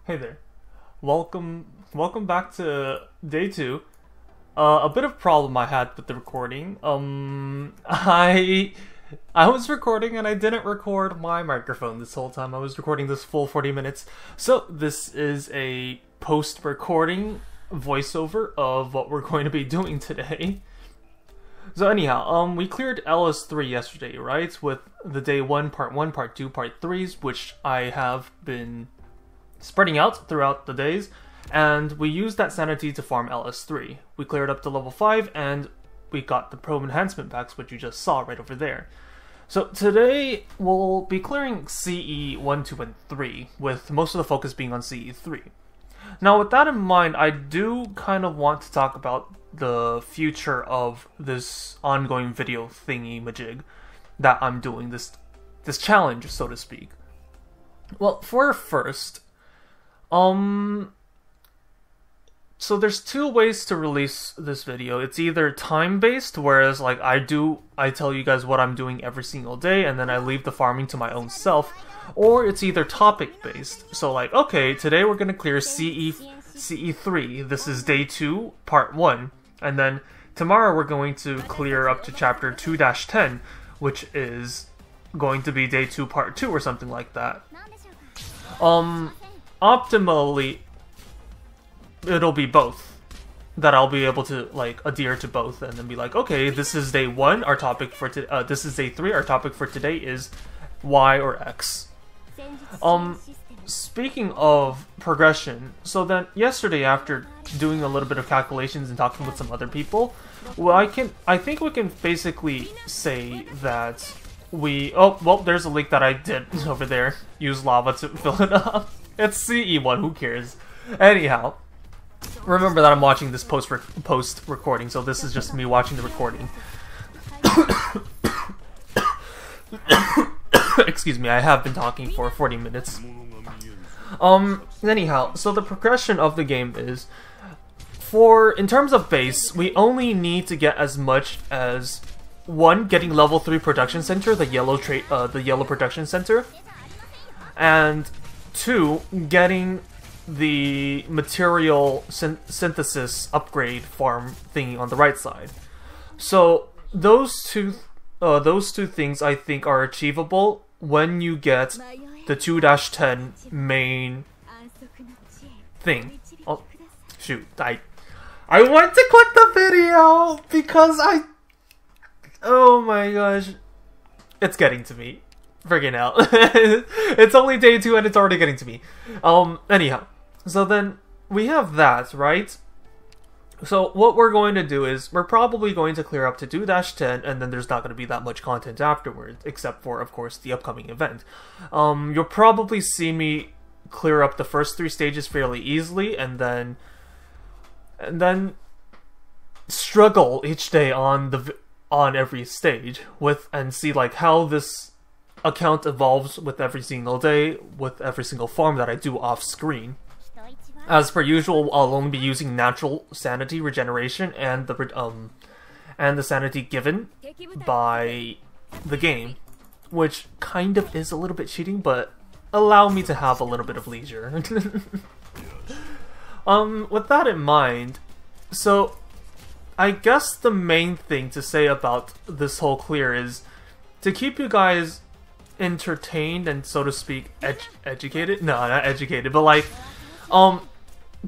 Hey there. Welcome back to day 2. A bit of problem I had with the recording. I was recording and I didn't record my microphone this whole time. I was recording this full 40 minutes. So this is a post-recording voiceover of what we're going to be doing today. So anyhow, we cleared LS3 yesterday, right? With the day 1, part 1, part 2, part 3s, which I have been spreading out throughout the days, and we used that sanity to farm LS3. We cleared up to level 5, and we got the probe enhancement packs, which you just saw right over there. So today, we'll be clearing CE1, 2, and 3, with most of the focus being on CE3. Now, with that in mind, I do kind of want to talk about the future of this ongoing video thingy-majig that I'm doing, this challenge, so to speak. Well, for first, so there's two ways to release this video. It's either time-based, whereas like I tell you guys what I'm doing every single day, and then I leave the farming to my own self, or it's either topic-based. So like, okay, today we're gonna clear CE3. This is day 2, part 1, and then tomorrow we're going to clear up to chapter 2-10, which is going to be day 2, part 2, or something like that. Optimally, it'll be both. That I'll be able to like adhere to both and then be like, okay, this is day 1, our topic for this is day 3, our topic for today is Y or X. Speaking of progression, so then yesterday after doing a little bit of calculations and talking with some other people, well, I think we can basically say that there's a leak that I did over there. Use lava to fill it up. It's CE1, who cares? Anyhow, remember that I'm watching this post recording, so this is just me watching the recording. Excuse me, I have been talking for 40 minutes. Anyhow, so the progression of the game is, in terms of base, we only need to get as much as 1, getting level 3 production center, the yellow production center, and 2, getting the material synthesis upgrade farm thingy on the right side. So those two things I think are achievable when you get the 2-10 main thing. Oh shoot! I want to quit the video because oh my gosh, it's getting to me. Friggin' hell. It's only day 2 and it's already getting to me. Anyhow. So then, we have that, right? So what we're going to do is, we're probably going to clear up to 2-10, and then there's not going to be that much content afterwards, except for, of course, the upcoming event. You'll probably see me clear up the first 3 stages fairly easily, and then struggle each day on every stage and see like how this account evolves with every single day, with every single farm that I do off screen. As per usual, I'll only be using natural sanity regeneration and the sanity given by the game, which kind of is a little bit cheating, but allow me to have a little bit of leisure. With that in mind, so I guess the main thing to say about this whole clear is to keep you guys entertained and, so to speak, educated? No, not educated, but like,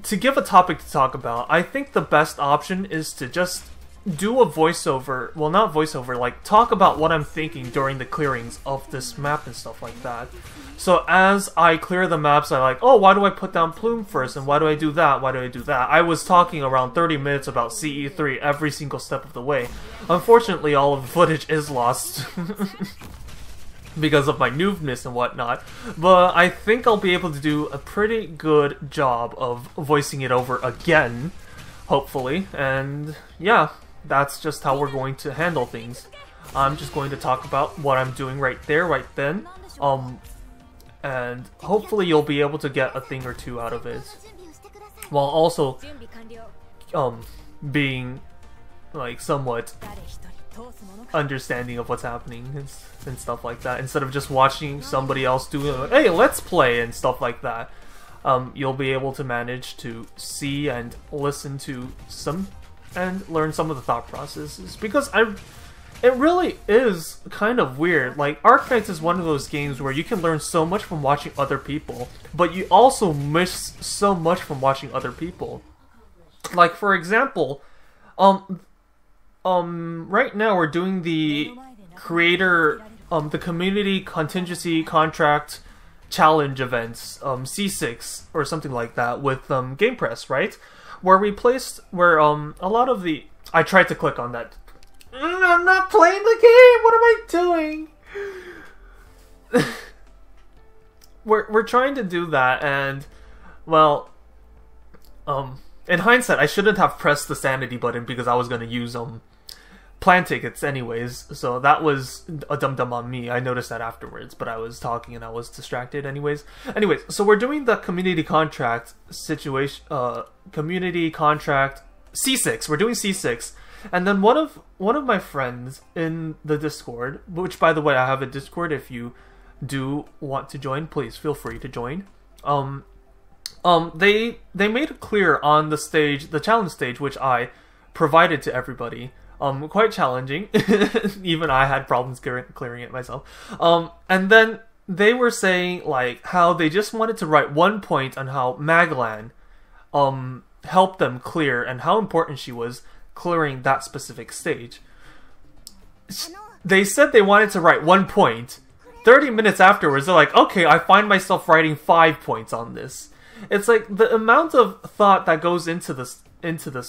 to give a topic to talk about, I think the best option is to just do a voiceover, well, not voiceover, like, talk about what I'm thinking during the clearings of this map and stuff like that. So as I clear the maps, I'm like, oh, why do I put down Plume first, and why do I do that, why do I do that? I was talking around 30 minutes about CE3 every single step of the way. Unfortunately, all of the footage is lost. Because of my noobness and whatnot, but I think I'll be able to do a pretty good job of voicing it over again, hopefully, and yeah, that's just how we're going to handle things. I'm just going to talk about what I'm doing right there, right then, and hopefully you'll be able to get a thing or two out of it, while also, being, like, somewhat understanding of what's happening and stuff like that, instead of just watching somebody else do hey, let's play and stuff like that. you'll be able to manage to see and listen to some and learn some of the thought processes, because it really is kind of weird. Like, Arknights is one of those games where you can learn so much from watching other people, but you also miss so much from watching other people. Like, for example, right now we're doing the the community contingency contract challenge events, C6 or something like that, with Game Press, right? Where we placed, where a lot of the, I tried to click on that. I'm not playing the game. What am I doing? We're trying to do that, and well, in hindsight, I shouldn't have pressed the sanity button because I was gonna use plan tickets anyways. So that was a dum-dum on me. I noticed that afterwards, but I was talking and I was distracted anyways. So we're doing the community contract situation, community contract C6. We're doing C6. And then one of my friends in the Discord, which by the way I have a Discord, if you do want to join, please feel free to join. They made it clear on the stage, the challenge stage, which I provided to everybody. Quite challenging. Even I had problems clearing it myself. And then they were saying like how they just wanted to write one point on how Maglan helped them clear and how important she was clearing that specific stage. They said they wanted to write 1 point. 30 minutes afterwards, they're like, okay, I find myself writing 5 points on this. It's like the amount of thought that goes into this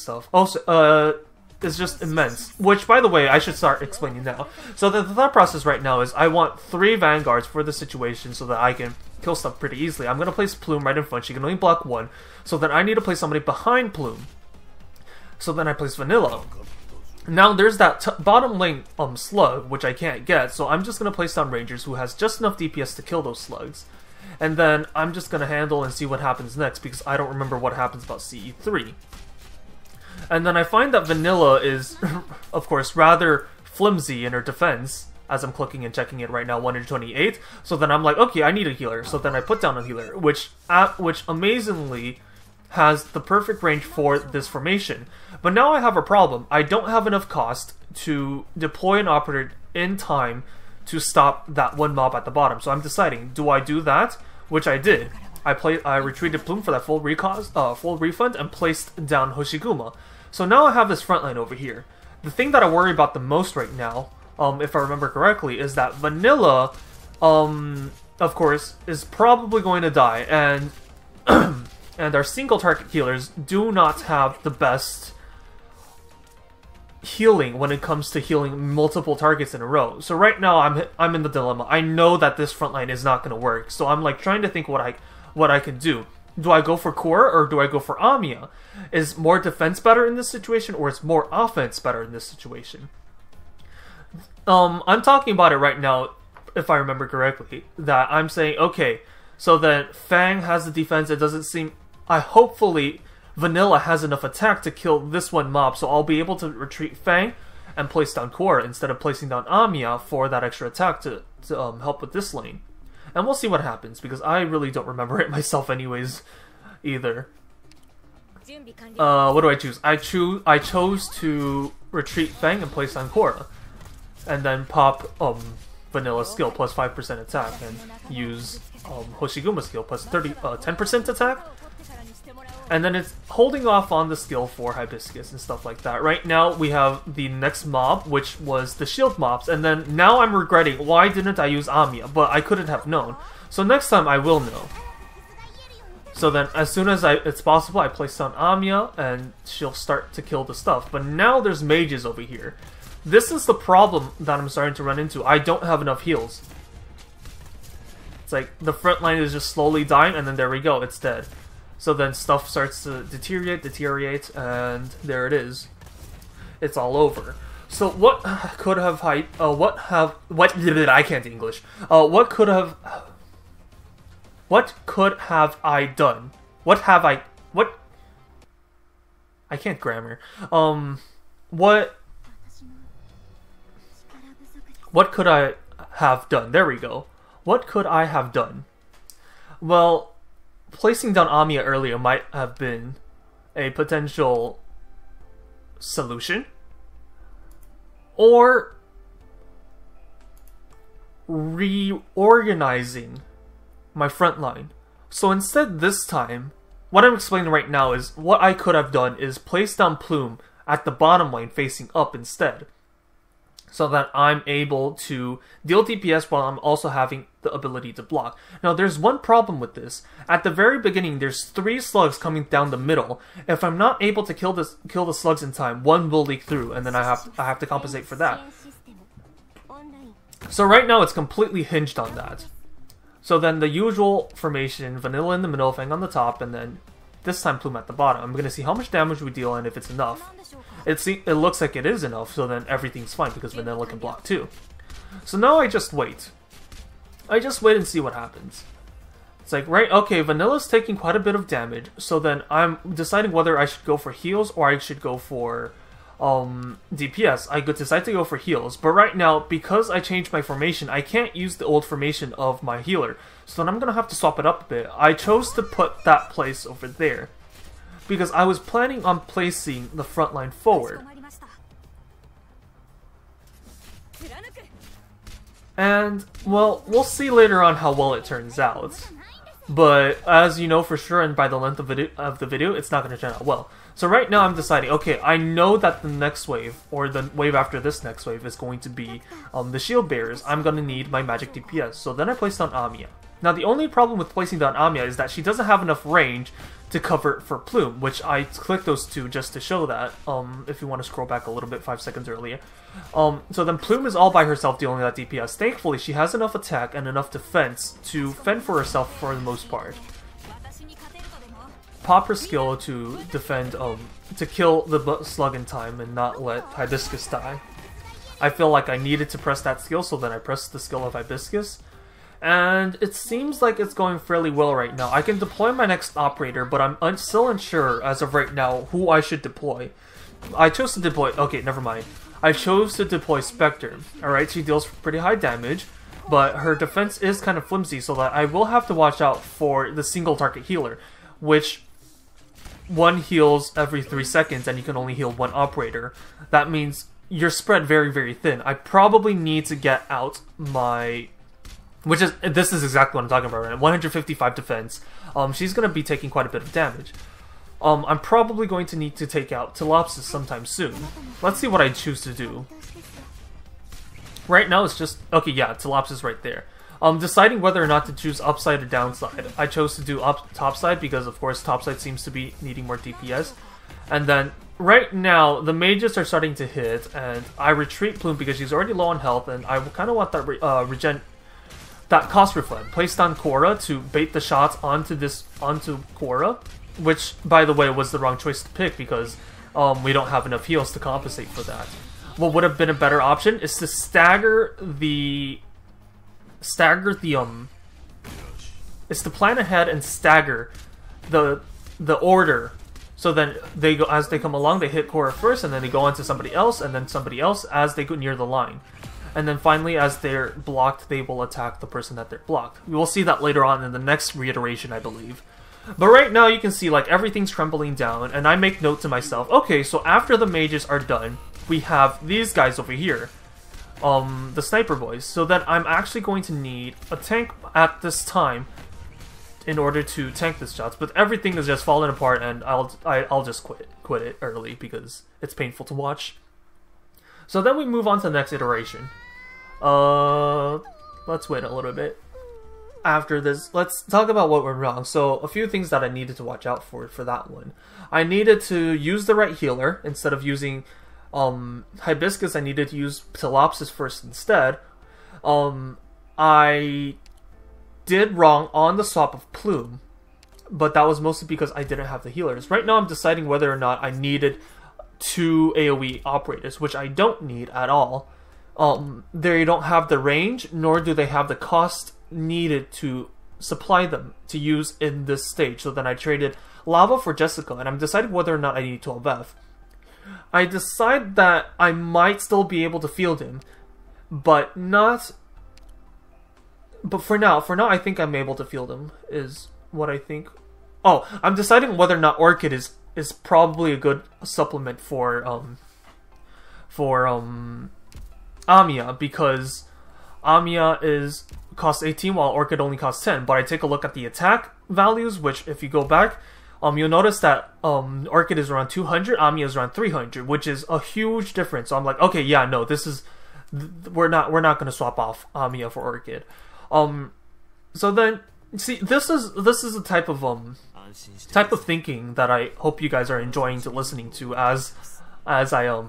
stuff also is just immense. Which, by the way, I should start explaining now. So the thought process right now is I want 3 vanguards for the situation so that I can kill stuff pretty easily. I'm gonna place Plume right in front. She can only block 1. So then I need to place somebody behind Plume. So then I place Vanilla. Now there's that bottom lane slug, which I can't get, so I'm just going to place down Rangers, who has just enough DPS to kill those slugs. And then I'm just going to handle and see what happens next, because I don't remember what happens about CE3. And then I find that Vanilla is, of course, rather flimsy in her defense, as I'm clicking and checking it right now, 128. So then I'm like, okay, I need a healer. So then I put down a healer, which amazingly has the perfect range for this formation. But now I have a problem. I don't have enough cost to deploy an operator in time to stop that one mob at the bottom. So I'm deciding, do I do that? Which I did. I retreated Plume for that full refund and placed down Hoshiguma. So now I have this front line over here. The thing that I worry about the most right now, if I remember correctly, is that Vanilla, of course, is probably going to die, and and our single target healers do not have the best healing when it comes to healing multiple targets in a row. So right now I'm in the dilemma. I know that this front line is not going to work. So I'm like trying to think what I can do. Do I go for core or do I go for Amiya? Is more defense better in this situation, or is more offense better in this situation? I'm talking about it right now, if I remember correctly, that I'm saying, okay, so then Fang has the defense. It doesn't seem... hopefully Vanilla has enough attack to kill this one mob, so I'll be able to retreat Fang and place down Core instead of placing down Amiya for that extra attack to help with this lane. And we'll see what happens, because I really don't remember it myself anyways, either. What do I choose? I chose to retreat Fang and place down Korra. And then pop Vanilla's skill plus 5% attack and use Hoshiguma's skill plus 10% attack. And then it's holding off on the skill for Hibiscus and stuff like that. Right now we have the next mob, which was the shield mobs, and then now I'm regretting why didn't I use Amiya, but I couldn't have known. So next time I will know. So then as soon as it's possible, I place down Amiya and she'll start to kill the stuff. But now there's mages over here. This is the problem that I'm starting to run into. I don't have enough heals. It's like the front line is just slowly dying, and then there we go, it's dead. So then stuff starts to deteriorate, and there it is. It's all over. So what could have I can't English. What could have I done? I can't grammar. What could I have done? There we go. What could I have done? Well, placing down Amiya earlier might have been a potential solution. Or reorganizing my front line. So instead this time, what I'm explaining right now is what I could have done is place down Plume at the bottom lane facing up instead. So that I'm able to deal DPS while I'm also having the ability to block. Now there's one problem with this. At the very beginning there's 3 slugs coming down the middle. If I'm not able to kill the slugs in time, one will leak through and then I have to compensate for that. So right now it's completely hinged on that. So then the usual formation, Vanilla in the middle, Fang on the top, and then this time Plume at the bottom. I'm gonna see how much damage we deal and if it's enough. It looks like it is enough, so then everything's fine because Vanilla can block too. So now I just wait. I just wait and see what happens. It's like, right, okay, Vanilla's taking quite a bit of damage, so then I'm deciding whether I should go for heals or I should go for DPS. I could decide to go for heals, but right now, because I changed my formation, I can't use the old formation of my healer, so then I'm gonna have to swap it up a bit. I chose to put that place over there, because I was planning on placing the front line forward. And, well, we'll see later on how well it turns out. But, as you know for sure, and by the length of the video, it's not going to turn out well. So right now I'm deciding, okay, I know that the next wave, or the wave after this next wave, is going to be the shield bearers. I'm going to need my magic DPS. So then I placed down Amiya. Now the only problem with placing down Amiya is that she doesn't have enough range to cover for Plume, which I clicked those two just to show that, if you want to scroll back a little bit 5 seconds earlier. So then Plume is all by herself dealing with that DPS. Thankfully, she has enough attack and enough defense to fend for herself for the most part. Pop her skill to defend, to kill the slug in time and not let Hibiscus die. I feel like I needed to press that skill, so then I pressed the skill of Hibiscus. And it seems like it's going fairly well right now. I can deploy my next operator, but I'm still unsure as of right now who I should deploy. I chose to deploy... Okay, never mind. I chose to deploy Spectre. Alright, she deals pretty high damage, but her defense is kind of flimsy, so that I will have to watch out for the single target healer, which one heals every 3 seconds and you can only heal one operator. That means you're spread very, very thin. I probably need to get out my... This is exactly what I'm talking about right now. 155 defense. She's going to be taking quite a bit of damage. I'm probably going to need to take out Telopsis sometime soon. Let's see what I choose to do. Right now it's just... Okay, yeah, Telopsis right there. Deciding whether or not to choose upside or downside. I chose to do topside because, of course, topside seems to be needing more DPS. And then, right now, the mages are starting to hit, and I retreat Plume because she's already low on health, and I kind of want that that cost reflect placed on Korra to bait the shots onto Korra, which, by the way, was the wrong choice to pick because we don't have enough heals to compensate for that. What would have been a better option is to stagger the is to plan ahead and stagger the order, so then they go as they come along, they hit Korra first, and then they go on to somebody else, and then somebody else as they go near the line. And then finally, as they're blocked, they will attack the person that they're blocked. We will see that later on in the next reiteration, I believe. But right now, you can see, like, everything's crumbling down, and I make note to myself, okay, so after the mages are done, we have these guys over here. The sniper boys. So then I'm actually going to need a tank at this time in order to tank this shots. But everything is just falling apart, and I'll just quit it early because it's painful to watch. So then we move on to the next iteration. Let's wait a little bit. After this, let's talk about what went wrong. So, a few things that I needed to watch out for that one. I needed to use the right healer instead of using Hibiscus. I needed to use Telopsis first instead. I did wrong on the swap of Plume, but that was mostly because I didn't have the healers. Right now I'm deciding whether or not I needed 2 AoE operators, which I don't need at all. They don't have the range, nor do they have the cost needed to supply them to use in this stage. So then I traded Lava for Jessica, and I'm deciding whether or not I need 12F. I decide that I might still be able to field him, but not... But for now I think I'm able to field him, is what I think. Oh, I'm deciding whether or not Orchid is probably a good supplement for Amiya, because Amiya costs 18 while Orchid only costs 10. But I take a look at the attack values, which if you go back, you'll notice that Orchid is around 200, Amiya is around 300, which is a huge difference. So I'm like, okay, yeah, no, this is we're not going to swap off Amiya for Orchid. So then, see, this is a type of thinking that I hope you guys are enjoying to listening to as I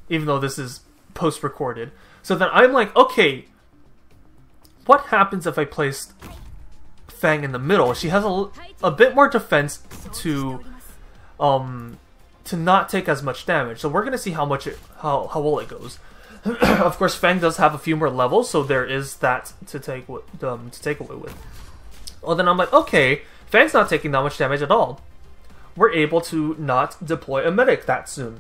even though this is post-recorded. So then I'm like, okay, what happens if I placed Fang in the middle? She has a bit more defense to not take as much damage. So we're gonna see how well it goes. Of course, Fang does have a few more levels, so there is that to take away with. Well, then I'm like, okay, Fang's not taking that much damage at all. We're able to not deploy a medic that soon.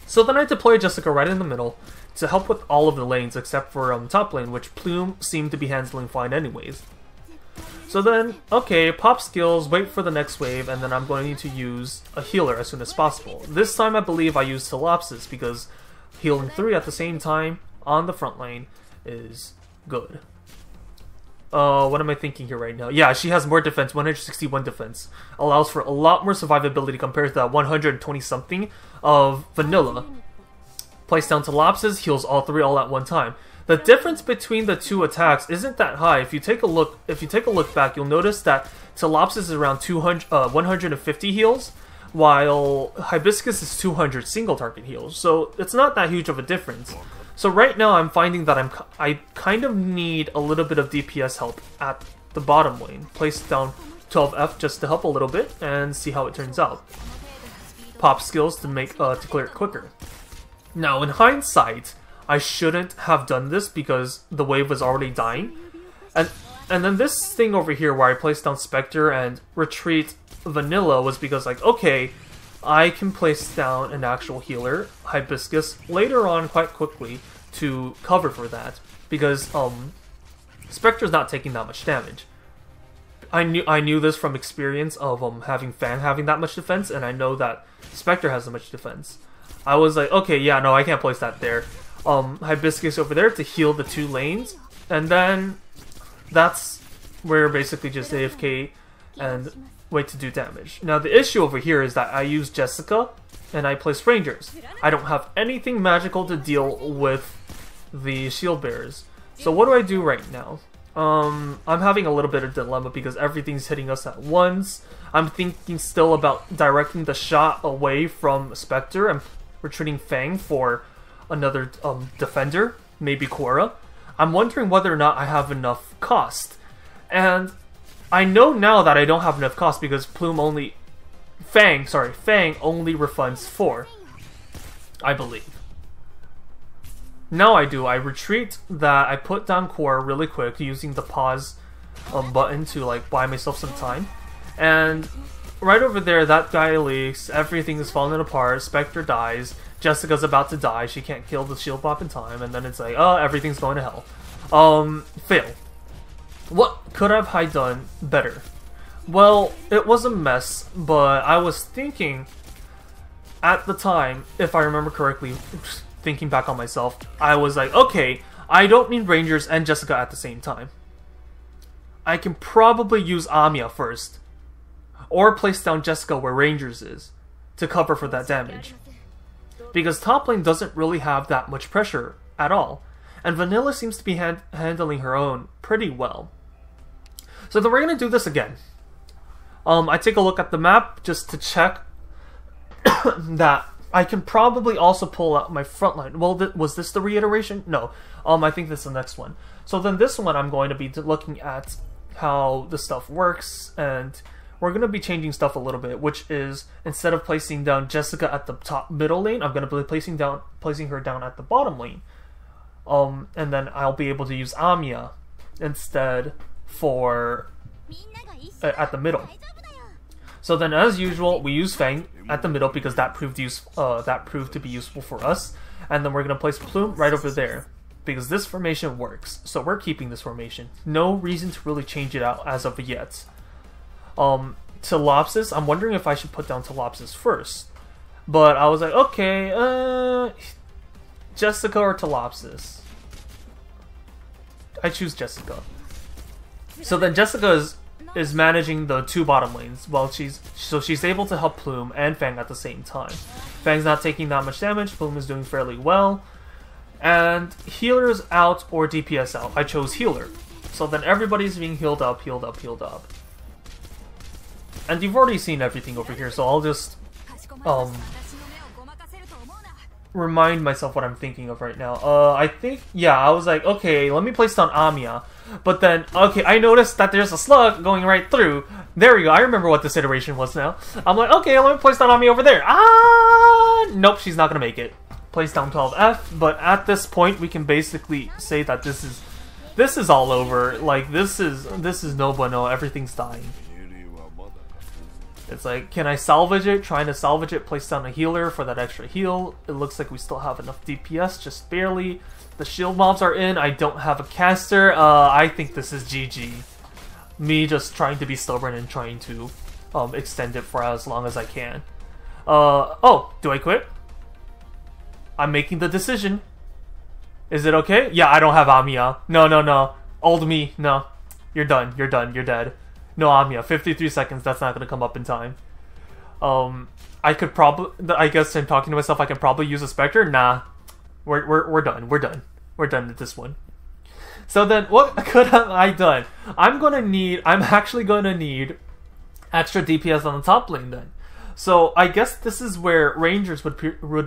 So then I deploy Jessica right in the middle to help with all of the lanes except for top lane, which Plume seemed to be handling fine anyways. So then, okay, pop skills, wait for the next wave, and then I'm going to use a healer as soon as possible. This time I believe I used Solopsis because healing 3 at the same time on the front lane is good. What am I thinking here right now? Yeah, she has more defense, 161 defense. Allows for a lot more survivability compared to that 120 something of vanilla. Place down Telopsis, heals all 3 all at one time. The difference between the two attacks isn't that high. If you take a look back, you'll notice that Telopsis is around 150 heals, while Hibiscus is 200 single target heals. So it's not that huge of a difference. So right now I'm finding that I kind of need a little bit of DPS help at the bottom lane. Place down 12F just to help a little bit and see how it turns out. Pop skills to make to clear it quicker. Now in hindsight, I shouldn't have done this because the wave was already dying. And then this thing over here where I placed down Spectre and retreat Vanilla was because, like, okay, I can place down an actual healer, Hibiscus, later on quite quickly to cover for that. Because Spectre's not taking that much damage. I knew this from experience of having Fang having that much defense, and I know that Spectre has that much defense. I was like, okay, yeah, no, I can't place that there. Hibiscus over there to heal the 2 lanes, and then that's where basically just AFK and wait to do damage. Now the issue over here is that I use Jessica and I place Rangers. I don't have anything magical to deal with the shield bearers. So what do I do right now? I'm having a little bit of dilemma because everything's hitting us at once. I'm thinking still about directing the shot away from Spectre and retreating Fang for another defender, maybe Quora. I'm wondering whether or not I have enough cost. And I know now that I don't have enough cost because Fang only refunds 4. I believe. Now I do. I retreat that. I put down Quora really quick using the pause button to like buy myself some time. And right over there, that guy leaks. Everything is falling apart. Spectre dies. Jessica's about to die. She can't kill the shield pop in time. And then it's like, oh, everything's going to hell. Fail. What could have I done better? Well, it was a mess, but I was thinking at the time, if I remember correctly, thinking back on myself, I was like, okay, I don't need Rangers and Jessica at the same time. I can probably use Amiya first, or place down Jessica where Rangers is, to cover for that damage. Because top lane doesn't really have that much pressure at all, and Vanilla seems to be handling her own pretty well. So then we're going to do this again. I take a look at the map just to check that I can probably also pull out my front line. Well, was this the reiteration? No. I think this is the next one. So then this one I'm going to be looking at how the stuff works, and we're going to be changing stuff a little bit, which is instead of placing down Jessica at the top middle lane, I'm going to be placing her down at the bottom lane. And then I'll be able to use Amiya instead for at the middle. So then, as usual, we use Fang at the middle because that proved to be useful for us. And then we're gonna place Plume right over there because this formation works. So we're keeping this formation. No reason to really change it out as of yet. Telopsis. I'm wondering if I should put down Telopsis first. But I was like, okay, Jessica or Telopsis? I choose Jessica. So then Jessica is managing the 2 bottom lanes while she's able to help Plume and Fang at the same time. Fang's not taking that much damage, Plume is doing fairly well. And healer's out or DPS out. I chose healer. So then everybody's being healed up, healed up, healed up. And you've already seen everything over here, so I'll just remind myself what I'm thinking of right now. I think, yeah, I was like, okay, let me place down Amiya. But then, okay, I noticed that there's a slug going right through. There we go, I remember what this iteration was now. I'm like, okay, let me place down Amiya over there. Ah, nope, she's not gonna make it. Place down 12F, but at this point, we can basically say that this is all over. Like, this is no bueno, everything's dying. It's like, can I salvage it? Trying to salvage it, place down a healer for that extra heal. It looks like we still have enough DPS, just barely. The shield mobs are in, I don't have a caster. I think this is GG. Me just trying to be stubborn and trying to extend it for as long as I can. Oh, do I quit? I'm making the decision. Is it okay? Yeah, I don't have Amiya. No. Old me, no. You're done, you're dead. No Amiya, 53 seconds, that's not gonna come up in time. I could probably, I guess I'm talking to myself, I can probably use a Spectre? Nah. We're done. We're done with this one. So then, what could have I done? I'm actually gonna need extra DPS on the top lane then. So I guess this is where Rangers would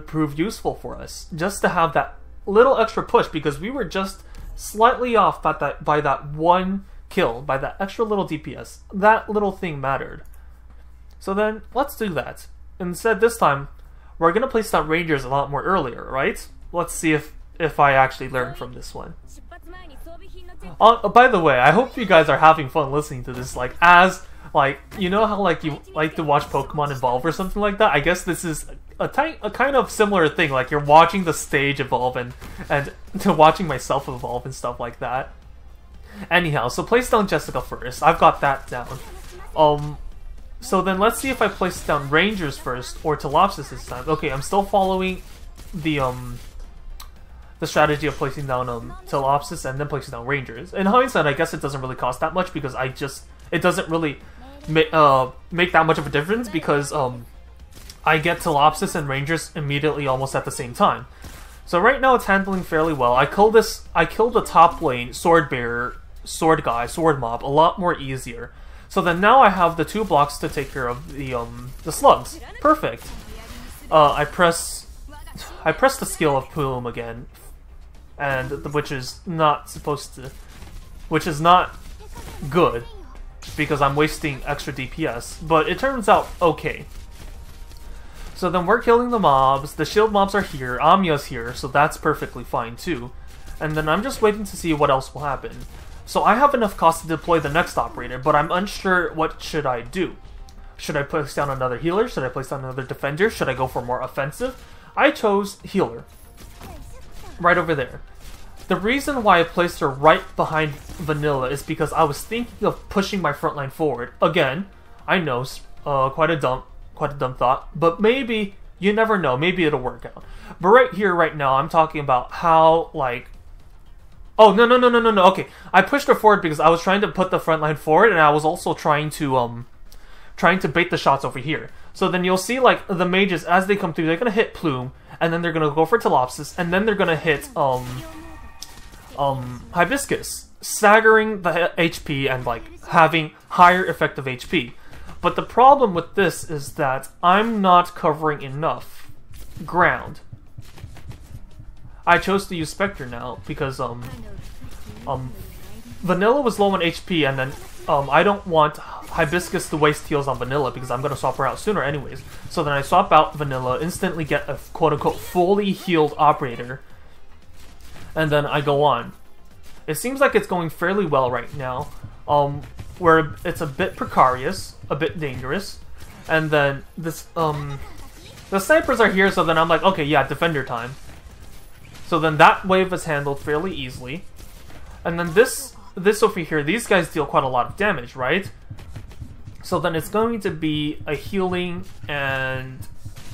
prove useful for us, just to have that little extra push, because we were just slightly off by that one kill, by that extra little DPS. That little thing mattered. So then, let's do that. Instead, this time, we're gonna place down Rangers a lot more earlier, right? Let's see if I actually learn from this one. By the way, I hope you guys are having fun listening to this. Like, you know how like you like to watch Pokemon evolve or something like that? I guess this is a kind of similar thing. Like, you're watching the stage evolve and to watching myself evolve and stuff like that. Anyhow, so place down Jessica first. I've got that down. So then let's see if I place down Rangers first or Telopsis this time. Okay, I'm still following the strategy of placing down Telopsis and then placing down Rangers. In hindsight, I guess it doesn't really cost that much because it doesn't really make that much of a difference because I get Telopsis and Rangers immediately almost at the same time. So right now it's handling fairly well. I killed the top lane sword bearer, sword guy, sword mob a lot more easier. So then now I have the 2 blocks to take care of the slugs. Perfect. I press the skill of Plume again, and which is not good because I'm wasting extra DPS, but it turns out okay. So then we're killing the mobs, the shield mobs are here, Amiya's here, so that's perfectly fine too. And then I'm just waiting to see what else will happen. So I have enough cost to deploy the next operator, but I'm unsure what should I do. Should I place down another healer? Should I place down another defender? Should I go for more offensive? I chose healer. Right over there. The reason why I placed her right behind Vanilla is because I was thinking of pushing my front line forward. Again, I know, quite a dumb thought, but maybe, you never know, maybe it'll work out. But right here, right now, I'm talking about how, like... Oh, no, okay. I pushed her forward because I was trying to put the front line forward, and I was also trying to bait the shots over here. So then you'll see, like, the mages, as they come through, they're gonna hit Plume, and then they're gonna go for Telopsis, and then they're gonna hit, Hibiscus, staggering the HP and, like, having higher effective HP. But the problem with this is that I'm not covering enough ground. I chose to use Spectre now because Vanilla was low on HP, and then I don't want Hibiscus to waste heals on Vanilla because I'm gonna swap her out sooner anyways. So then I swap out Vanilla, instantly get a quote-unquote fully healed operator, and then I go on. It seems like it's going fairly well right now, where it's a bit precarious, a bit dangerous, and then this the snipers are here, so then I'm like, okay, yeah, defender time. So then that wave is handled fairly easily. And then this over here, these guys deal quite a lot of damage, right? So then it's going to be a healing and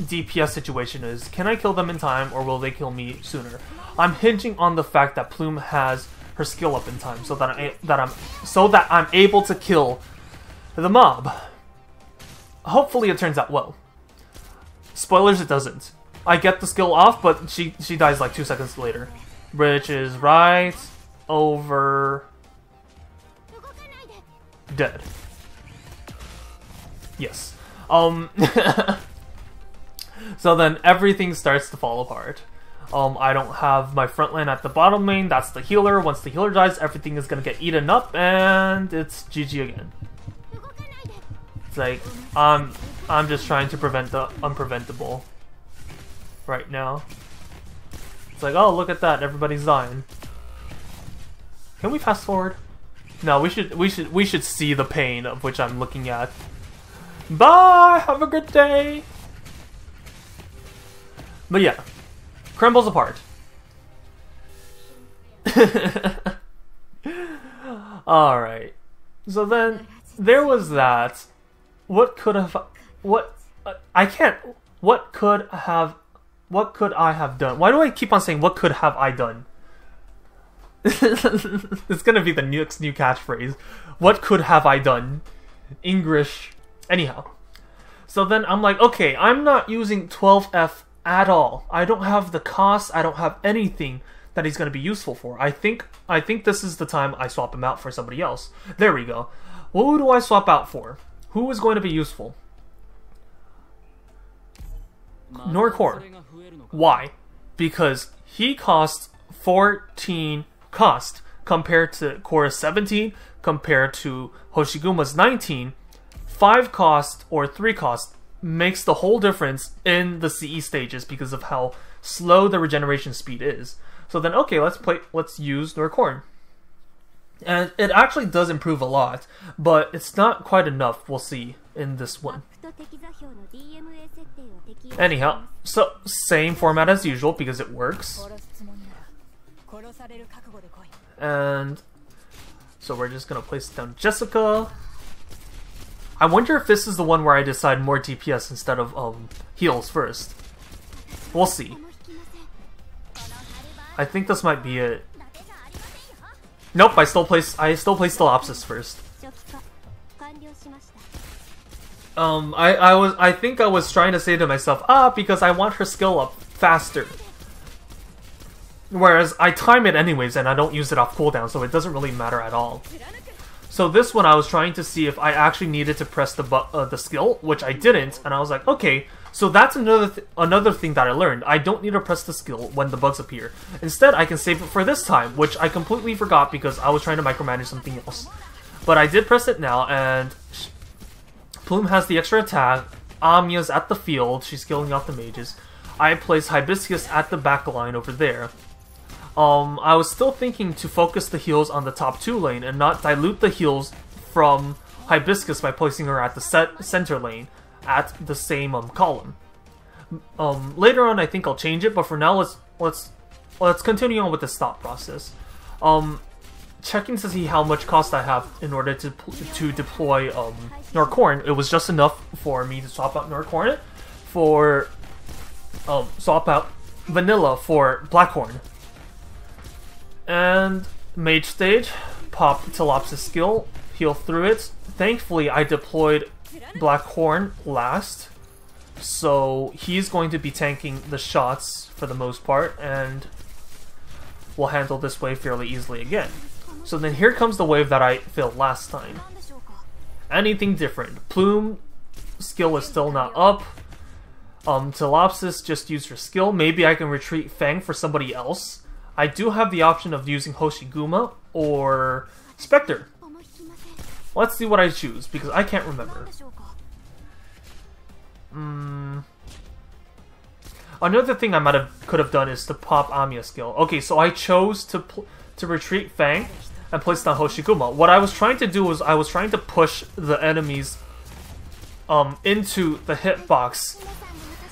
DPS situation is, can I kill them in time or will they kill me sooner? I'm hinging on the fact that Plume has her skill up in time so that I'm able to kill the mob. Hopefully it turns out well. Spoilers, it doesn't. I get the skill off, but she dies like 2 seconds later, which is right over dead. Yes. So then everything starts to fall apart. I don't have my front lane at the bottom lane. That's the healer. Once the healer dies, everything is gonna get eaten up, and it's GG again. It's like I'm just trying to prevent the unpreventable right now. It's like, oh, look at that, everybody's dying. Can we fast forward? No, we should see the pain of which I'm looking at. Bye. Have a good day. But yeah, crumbles apart. Alright. So then, there was that. What could have... What... I can't... What could I have done? Why do I keep on saying, what could have I done? It's gonna be the next new catchphrase. What could have I done? English. Anyhow. So then I'm like, okay, I'm not using 12F at all. I don't have the cost, I don't have anything that he's going to be useful for. I think this is the time I swap him out for somebody else. There we go. Who do I swap out for? Who is going to be useful? Norcorn. Why? Because he costs 14 cost compared to Korra's 17, compared to Hoshiguma's 19. 5 cost or 3 cost makes the whole difference in the CE stages because of how slow the regeneration speed is. So then, okay, let's use Norcorn. And it actually does improve a lot, but it's not quite enough, we'll see in this one. Anyhow, so same format as usual because it works. And so we're just gonna place down Jessica. I wonder if this is the one where I decide more DPS instead of heals first. We'll see. I think this might be it. Nope, I still place Stalopsis first. I think I was trying to say to myself, because I want her skill up faster. Whereas I time it anyways and I don't use it off cooldown, so it doesn't really matter at all. So this one I was trying to see if I actually needed to press the skill, which I didn't, and I was like, okay, so that's another thing that I learned. I don't need to press the skill when the bugs appear. Instead, I can save it for this time, which I completely forgot because I was trying to micromanage something else. But I did press it now, and Plume has the extra attack. Amiya's at the field, she's killing off the mages. I place Hibiscus at the back line over there. I was still thinking to focus the heals on the top 2 lane and not dilute the heals from Hibiscus by placing her at the center lane at the same column. Later on I think I'll change it, but for now let's continue on with this thought process. Checking to see how much cost I have in order to deploy Norcorn. It was just enough for me to swap out Norcorn for swap out Vanilla for Blackhorn. And Mage Stage, pop Telopsis skill, heal through it. Thankfully, I deployed Blackhorn last, so he's going to be tanking the shots for the most part, and we'll handle this wave fairly easily again. So then here comes the wave that I failed last time. Anything different? Plume skill is still not up. Telopsis just used her skill. Maybe I can retreat Fang for somebody else. I do have the option of using Hoshiguma or Spectre. Let's see what I choose, because I can't remember. Another thing I could have done is to pop Amiya's skill. Okay, so I chose to retreat Fang and place down Hoshiguma. What I was trying to do was I was trying to push the enemies into the hitbox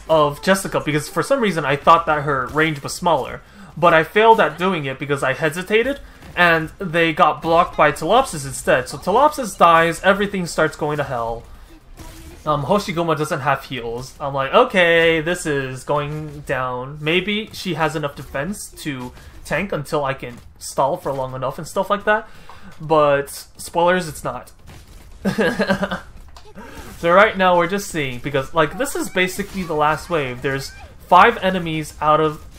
of Jessica, because for some reason I thought that her range was smaller. But I failed at doing it because I hesitated, and they got blocked by Telopsis instead. So Telopsis dies, everything starts going to hell. Hoshiguma doesn't have heals. I'm like, okay, this is going down. Maybe she has enough defense to tank until I can stall for long enough and stuff like that. But, spoilers, it's not. So right now we're just seeing, because like this is basically the last wave. There's 5 enemies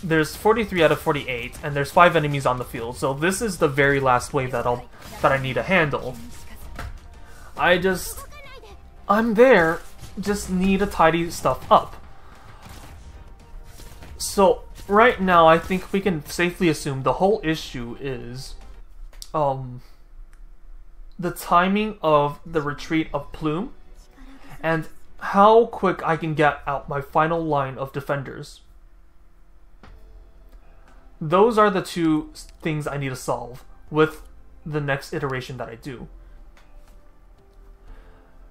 there's 43 out of 48, and there's 5 enemies on the field. So this is the very last wave that I need to handle. I'm there, just need to tidy stuff up. So right now I think we can safely assume the whole issue is the timing of the retreat of Plume and how quick I can get out my final line of defenders. Those are the 2 things I need to solve with the next iteration that I do.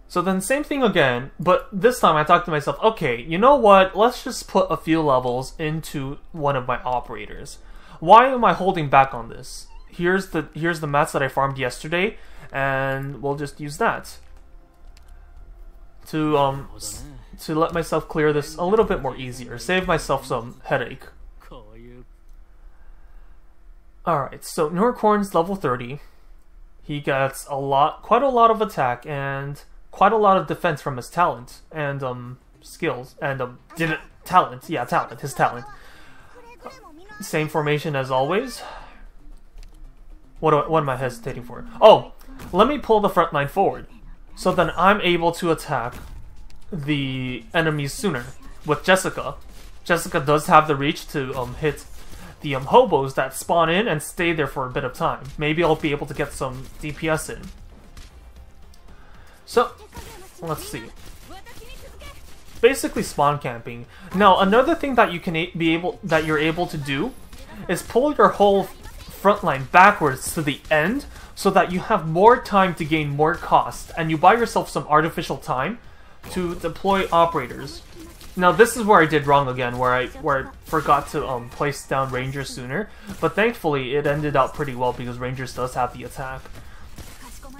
So then same thing again, but this time I thought to myself, okay, you know what, let's just put a few levels into one of my operators. Why am I holding back on this? Here's the mats that I farmed yesterday, and we'll just use that to let myself clear this a little bit more easier, save myself some headache. Alright, so Norcorn's level 30. He gets quite a lot of attack and quite a lot of defense from his talent and skills and talent. Yeah, talent. His talent. Same formation as always. What am I hesitating for? Oh, let me pull the front line forward, so then I'm able to attack the enemies sooner with Jessica. Jessica does have the reach to hit the hobos that spawn in and stay there for a bit of time. Maybe I'll be able to get some DPS in. So, let's see. Basically spawn camping. Now, another thing that you're able to do is pull your whole front line backwards to the end so that you have more time to gain more cost, and you buy yourself some artificial time to deploy operators. Now, this is where I did wrong again, where I forgot to place down Rangers sooner, but thankfully it ended out pretty well because Rangers does have the attack.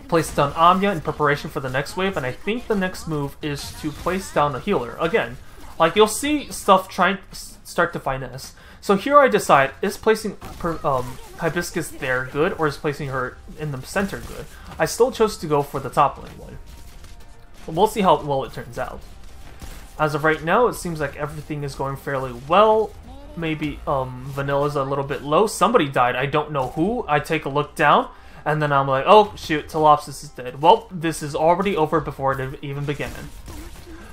Place down Anya in preparation for the next wave, and I think the next move is to place down a healer. Again, like you'll see stuff trying to start to finesse. So here I decide, is placing Hibiscus there good, or is placing her in the center good? I still chose to go for the top lane one. But we'll see how well it turns out. As of right now, it seems like everything is going fairly well. Maybe Vanilla's a little bit low. Somebody died, I don't know who. I take a look down, and then I'm like, oh shoot, Telopsis is dead. Well, this is already over before it even began.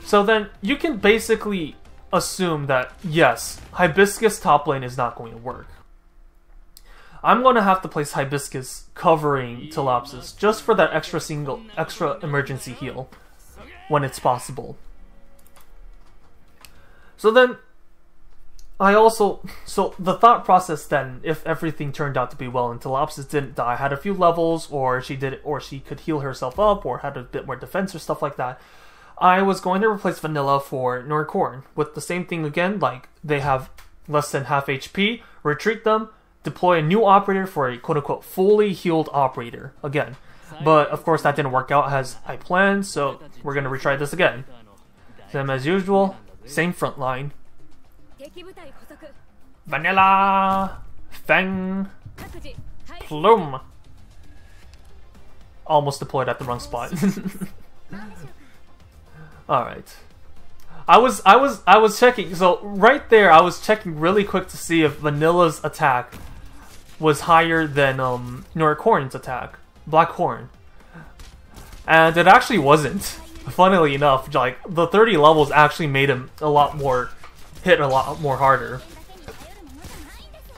So then, you can basically assume that, yes, Hibiscus top lane is not going to work. I'm going to have to place Hibiscus covering Telopsis just for that extra emergency heal when it's possible. So then, so the thought process then, if everything turned out to be well and Telopsis didn't die, had a few levels, or she could heal herself up, or had a bit more defense or stuff like that, I was going to replace Vanilla for Norcorn with the same thing again, like they have less than half HP, retreat them, deploy a new operator for a quote-unquote fully healed operator again. But of course that didn't work out as I planned, so we're going to retry this again. Same as usual, same front line. Vanilla, Fang, Plume. Almost deployed at the wrong spot. Alright. I was checking, so right there I was checking really quick to see if Vanilla's attack was higher than Norcorn's attack, Blackhorn. And it actually wasn't. Funnily enough, like the 30 levels actually made him hit a lot more harder.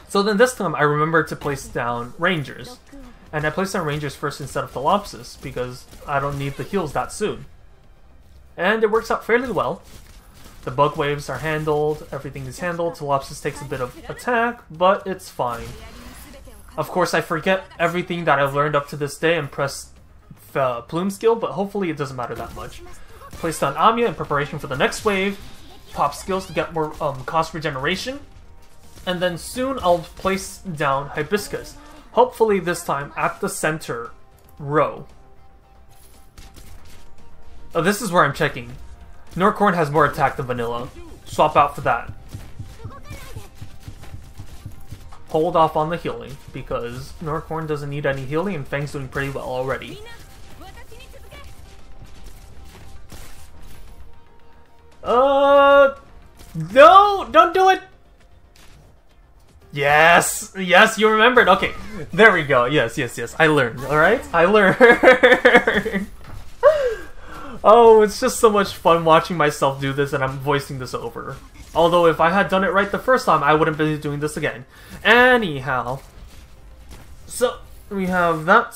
So then this time I remembered to place down Rangers. And I placed down Rangers first instead of Telopsis because I don't need the heals that soon. And it works out fairly well. The bug waves are handled, everything is handled, Telopsis takes a bit of attack, but it's fine. Of course I forget everything that I've learned up to this day and press Plume skill, but hopefully it doesn't matter that much. Place down Anya in preparation for the next wave, pop skills to get more cost regeneration, and then soon I'll place down Hibiscus. Hopefully this time at the center row. Oh, this is where I'm checking. Norcorn has more attack than Vanilla. Swap out for that. Hold off on the healing, because Norcorn doesn't need any healing and Fang's doing pretty well already. No! Don't do it! Yes! Yes, you remembered! Okay, there we go. Yes, yes, yes. I learned, alright? I learned! Oh, it's just so much fun watching myself do this and I'm voicing this over. Although if I had done it right the first time, I wouldn't be doing this again. Anyhow. So, we have that.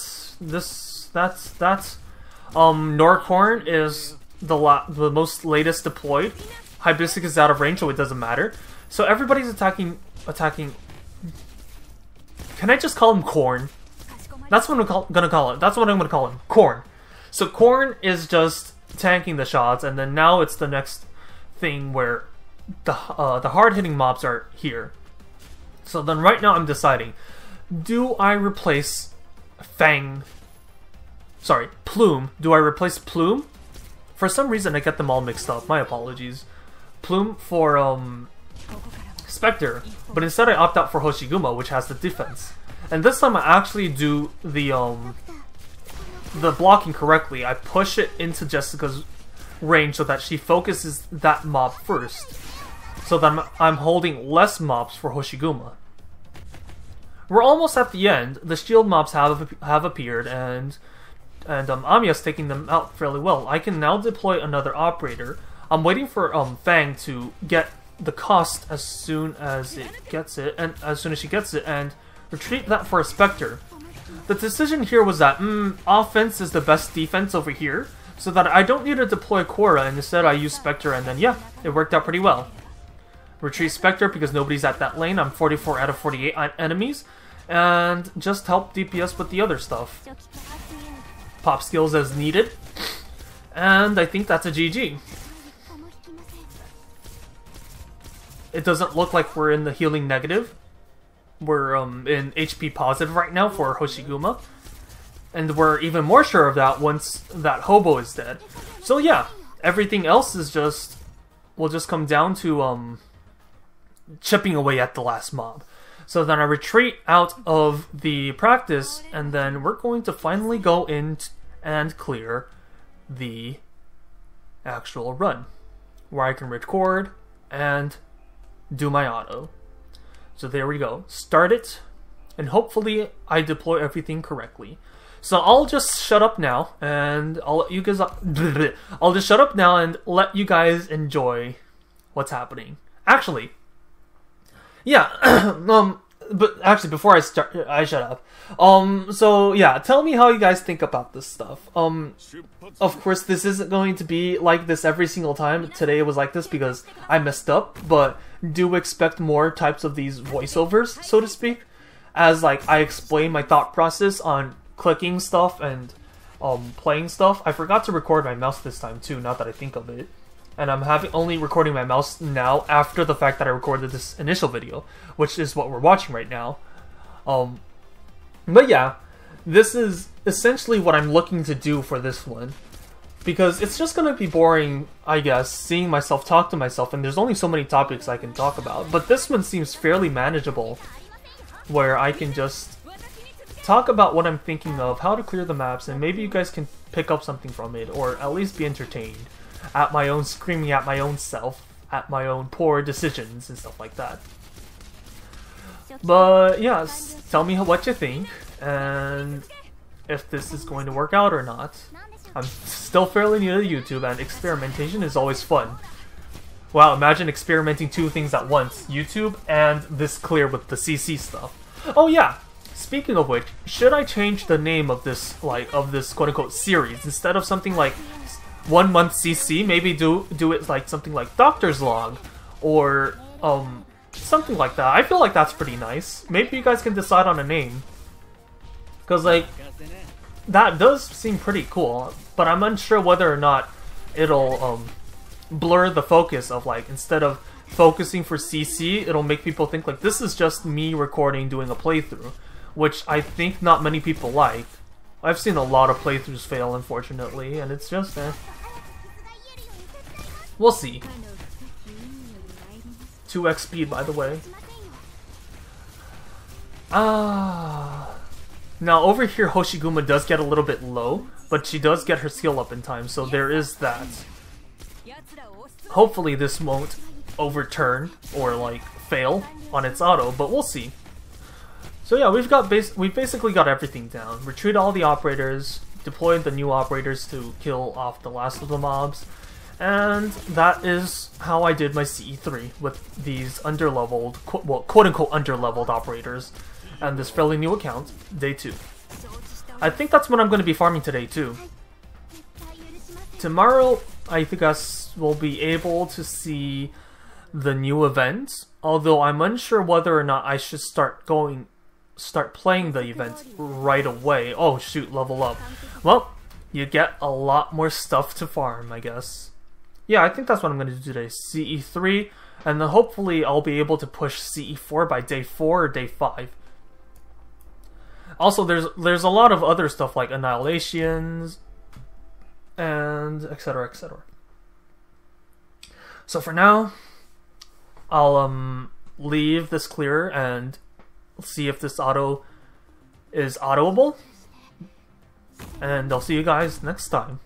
Norcorn is the most latest deployed. Hibiscus is out of range, so it doesn't matter. So everybody's attacking... Can I just call him Corn? That's what I'm gonna call it. That's what I'm gonna call him. Corn. So Corn is just tanking the shots, and then now it's the next thing where the hard-hitting mobs are here. So then right now I'm deciding, do I replace Plume? Do I replace Plume? For some reason I get them all mixed up, my apologies. Plume for Spectre, but instead I opt out for Hoshiguma, which has the defense. And this time I actually do the blocking correctly. I push it into Jessica's range so that she focuses that mob first. So that I'm holding less mobs for Hoshiguma. We're almost at the end. The shield mobs have appeared, and Amiya's taking them out fairly well. I can now deploy another operator. I'm waiting for Fang to get the cost as soon as it gets it, and as soon as she gets it, and retreat that for a Spectre. The decision here was that offense is the best defense over here, so that I don't need to deploy Korra, and instead I use Spectre, and then yeah, it worked out pretty well. Retreat Spectre because nobody's at that lane. I'm 44 out of 48 enemies, and just help DPS with the other stuff. Pop skills as needed, and I think that's a GG. It doesn't look like we're in the healing negative. We're in HP positive right now for Hoshiguma, and we're even more sure of that once that hobo is dead. So yeah, everything else is will just come down to chipping away at the last mob. So then I retreat out of the practice, and then we're going to finally go in and clear the actual run, where I can record and do my auto. So there we go. Start it, and hopefully I deploy everything correctly. So I'll just shut up now, and I'll let you guys. I'll just shut up now and let you guys enjoy what's happening. Actually, yeah. But actually, before I start, I shut up. So yeah, tell me how you guys think about this stuff. Of course, this isn't going to be like this every single time. Today it was like this because I messed up, but do expect more types of these voiceovers, so to speak, as like I explain my thought process on clicking stuff and playing stuff. I forgot to record my mouse this time too, now that I think of it. And I'm only recording my mouse now after the fact that I recorded this initial video, which is what we're watching right now. But yeah, this is essentially what I'm looking to do for this one. Because it's just going to be boring, I guess, seeing myself talk to myself, and there's only so many topics I can talk about. But this one seems fairly manageable, where I can just talk about what I'm thinking of, how to clear the maps, and maybe you guys can pick up something from it, or at least be entertained at my own screaming at my own self, at my own poor decisions and stuff like that. But yeah, tell me what you think, and if this is going to work out or not. I'm still fairly new to YouTube, and experimentation is always fun. Wow, imagine experimenting two things at once, YouTube and this clear with the CC stuff. Oh yeah, speaking of which, should I change the name of this quote-unquote series? Instead of something like 1MonthCC, maybe do it like something like Doctor's Log, or something like that. I feel like that's pretty nice. Maybe you guys can decide on a name, because like that does seem pretty cool, but I'm unsure whether or not it'll blur the focus of, like, instead of focusing for CC, it'll make people think like this is just me recording doing a playthrough, which I think not many people like. I've seen a lot of playthroughs fail, unfortunately, and it's just we'll see. 2x speed, by the way. Now over here Hoshiguma does get a little bit low, but she does get her skill up in time, so there is that. Hopefully this won't overturn or like fail on its auto, but we'll see. So yeah, we've basically got everything down. Retreat all the operators, deploy the new operators to kill off the last of the mobs, and that is how I did my CE3 with these underleveled, well, quote-unquote underleveled operators, and this fairly new account, Day 2. I think that's what I'm going to be farming today too. Tomorrow, I think we'll be able to see the new event, although I'm unsure whether or not I should start playing the event right away. Oh shoot, level up. Well, you get a lot more stuff to farm, I guess. Yeah, I think that's what I'm going to do today. CE3, and then hopefully I'll be able to push CE4 by day 4 or day 5. Also, there's a lot of other stuff like annihilations, and etc, etc. So for now, I'll leave this clear and see if this auto is autoable, and I'll see you guys next time.